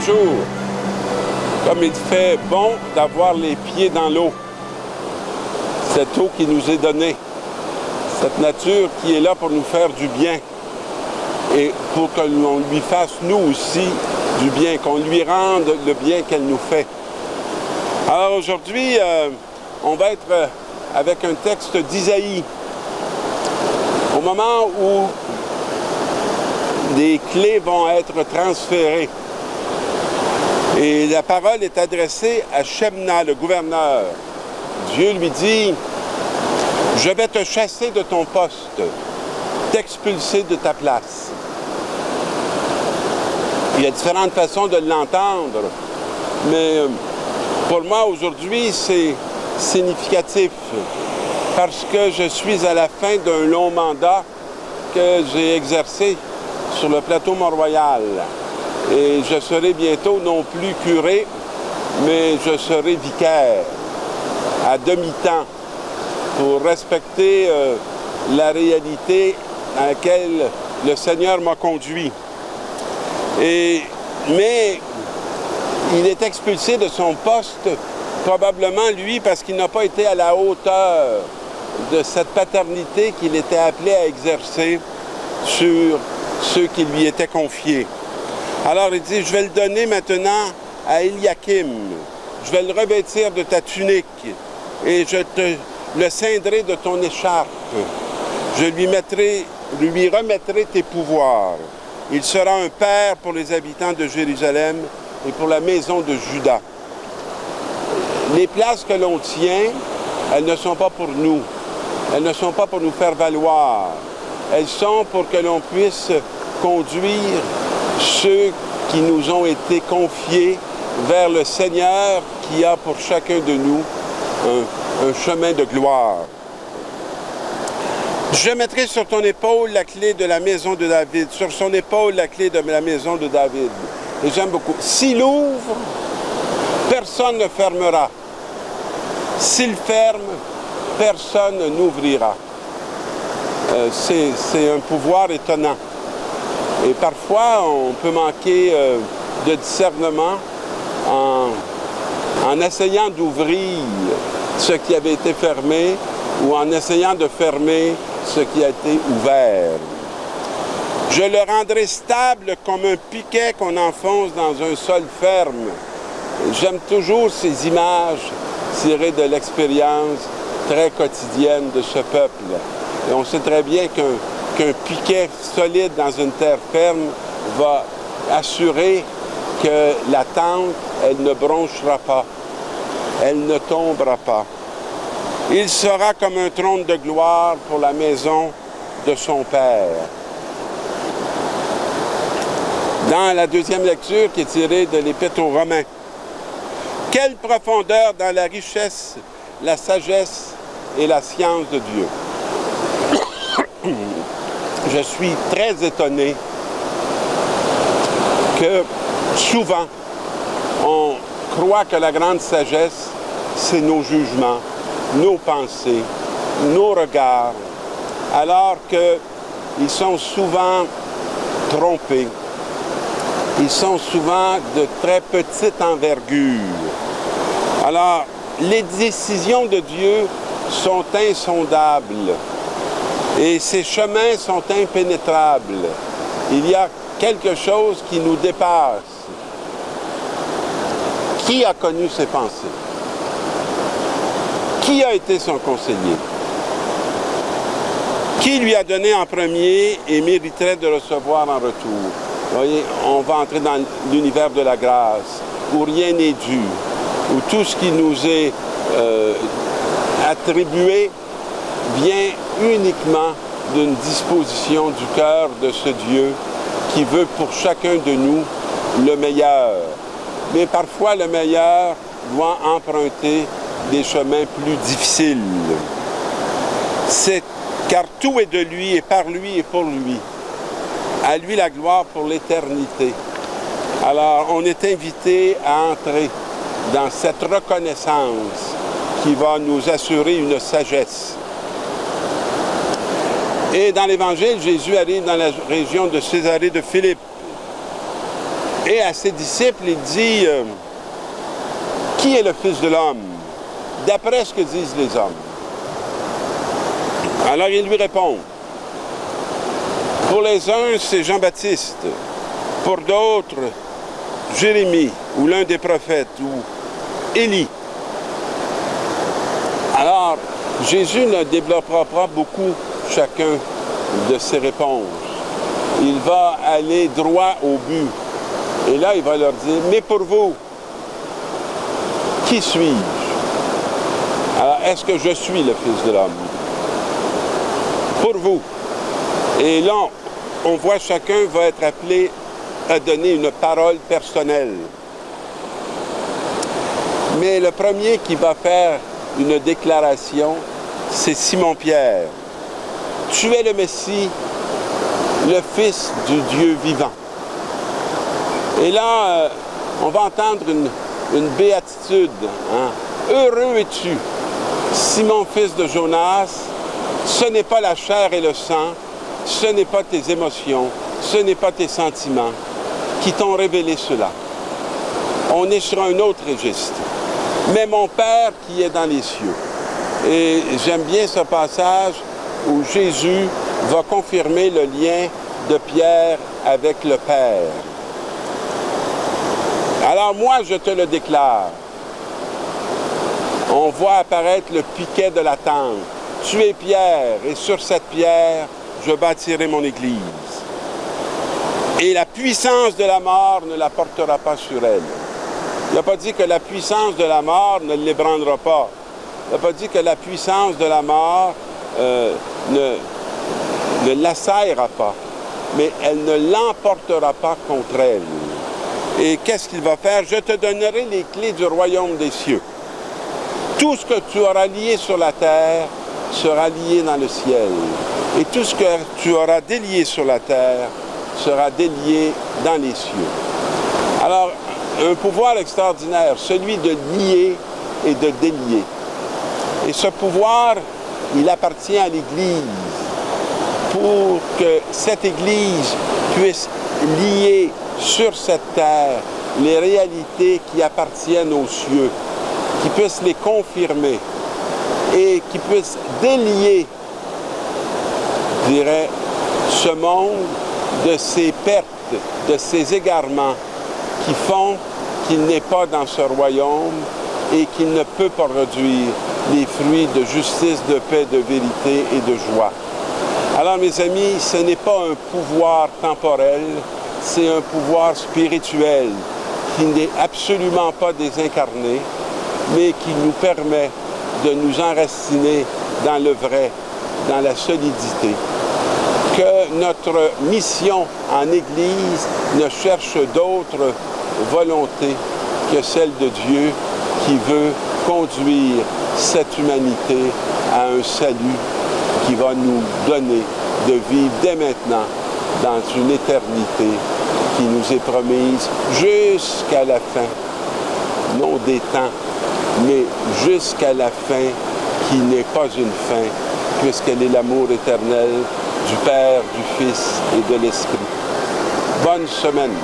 Bonjour. Comme il fait bon d'avoir les pieds dans l'eau, cette eau qui nous est donnée, cette nature qui est là pour nous faire du bien et pour que l'on lui fasse nous aussi du bien, qu'on lui rende le bien qu'elle nous fait. Alors aujourd'hui, on va être avec un texte d'Isaïe. Au moment où des clés vont être transférées. Et la parole est adressée à Shebna, le gouverneur. Dieu lui dit, « Je vais te chasser de ton poste, t'expulser de ta place. » Il y a différentes façons de l'entendre, mais pour moi aujourd'hui, c'est significatif parce que je suis à la fin d'un long mandat que j'ai exercé sur le plateau Mont-Royal. Et je serai bientôt non plus curé, mais je serai vicaire à demi-temps pour respecter la réalité à laquelle le Seigneur m'a conduit. Mais il est expulsé de son poste, probablement lui, parce qu'il n'a pas été à la hauteur de cette paternité qu'il était appelé à exercer sur ceux qui lui étaient confiés. Alors il dit, je vais le donner maintenant à Eliakim, je vais le revêtir de ta tunique et je te le ceindrai de ton écharpe. Je lui remettrai tes pouvoirs. Il sera un père pour les habitants de Jérusalem et pour la maison de Juda. Les places que l'on tient, elles ne sont pas pour nous. Elles ne sont pas pour nous faire valoir. Elles sont pour que l'on puisse conduire ceux qui nous ont été confiés vers le Seigneur qui a pour chacun de nous un chemin de gloire. Je mettrai sur ton épaule la clé de la maison de David, sur son épaule la clé de la maison de David. Et j'aime beaucoup. S'il ouvre, personne ne fermera. S'il ferme, personne n'ouvrira. C'est un pouvoir étonnant. Et parfois, on peut manquer de discernement en essayant d'ouvrir ce qui avait été fermé ou en essayant de fermer ce qui a été ouvert. Je le rendrai stable comme un piquet qu'on enfonce dans un sol ferme. J'aime toujours ces images tirées de l'expérience très quotidienne de ce peuple. Et on sait très bien qu'un piquet solide dans une terre ferme va assurer que la tente, elle ne bronchera pas, elle ne tombera pas. Il sera comme un trône de gloire pour la maison de son Père. Dans la deuxième lecture qui est tirée de l'Épître aux Romains, quelle profondeur dans la richesse, la sagesse et la science de Dieu. Je suis très étonné que souvent on croit que la grande sagesse, c'est nos jugements, nos pensées, nos regards, alors qu'ils sont souvent trompés. Ils sont souvent de très petite envergure. Alors, les décisions de Dieu sont insondables et ses chemins sont impénétrables. Il y a quelque chose qui nous dépasse. Qui a connu ses pensées? Qui a été son conseiller? Qui lui a donné en premier et mériterait de recevoir en retour? Vous voyez, on va entrer dans l'univers de la grâce, où rien n'est dû, où tout ce qui nous est attribué vient uniquement d'une disposition du cœur de ce Dieu qui veut pour chacun de nous le meilleur. Mais parfois, le meilleur doit emprunter des chemins plus difficiles. Car tout est de lui et par lui et pour lui. À lui la gloire pour l'éternité. Alors, on est invité à entrer dans cette reconnaissance qui va nous assurer une sagesse. Et dans l'Évangile, Jésus arrive dans la région de Césarée de Philippe. Et à ses disciples, il dit, qui est le Fils de l'homme, d'après ce que disent les hommes? Alors il lui répond, pour les uns, c'est Jean-Baptiste, pour d'autres, Jérémie, ou l'un des prophètes, ou Élie. Alors, Jésus ne développera pas beaucoup chacun de ses réponses. Il va aller droit au but. Et là, il va leur dire, mais pour vous, qui suis-je? Alors, est-ce que je suis le Fils de l'homme? Pour vous. Et là, on voit chacun va être appelé à donner une parole personnelle. Mais le premier qui va faire une déclaration, c'est Simon-Pierre. Tu es le Messie, le Fils du Dieu vivant. Et là, on va entendre une béatitude. Hein? Heureux es-tu, Simon, fils de Jonas, ce n'est pas la chair et le sang, ce n'est pas tes émotions, ce n'est pas tes sentiments qui t'ont révélé cela. On est sur un autre registre. Mais mon Père qui est dans les cieux. Et j'aime bien ce passage où Jésus va confirmer le lien de Pierre avec le Père. Alors moi, je te le déclare. On voit apparaître le piquet de la tente. Tu es Pierre, et sur cette pierre, je bâtirai mon Église. Et la puissance de la mort ne la portera pas sur elle. Il n'a pas dit que la puissance de la mort ne l'ébranlera pas. Il n'a pas dit que la puissance de la mort ne l'assaillera pas. Mais elle ne l'emportera pas contre elle. Et qu'est-ce qu'il va faire? Je te donnerai les clés du royaume des cieux. Tout ce que tu auras lié sur la terre sera lié dans le ciel. Et tout ce que tu auras délié sur la terre sera délié dans les cieux. Alors, un pouvoir extraordinaire, celui de lier et de délier. Et ce pouvoir, il appartient à l'Église pour que cette Église puisse lier sur cette terre les réalités qui appartiennent aux cieux, qui puisse les confirmer et qui puisse délier, je dirais, ce monde de ses pertes, de ses égarements qui font qu'il n'est pas dans ce royaume et qu'il ne peut pas produire les fruits de justice, de paix, de vérité et de joie. Alors mes amis, ce n'est pas un pouvoir temporel, c'est un pouvoir spirituel qui n'est absolument pas désincarné, mais qui nous permet de nous enraciner dans le vrai, dans la solidité. Que notre mission en Église ne cherche d'autre volonté que celle de Dieu qui veut conduire cette humanité à un salut qui va nous donner de vivre dès maintenant dans une éternité qui nous est promise jusqu'à la fin, non des temps, mais jusqu'à la fin qui n'est pas une fin, puisqu'elle est l'amour éternel du Père, du Fils et de l'Esprit. Bonne semaine.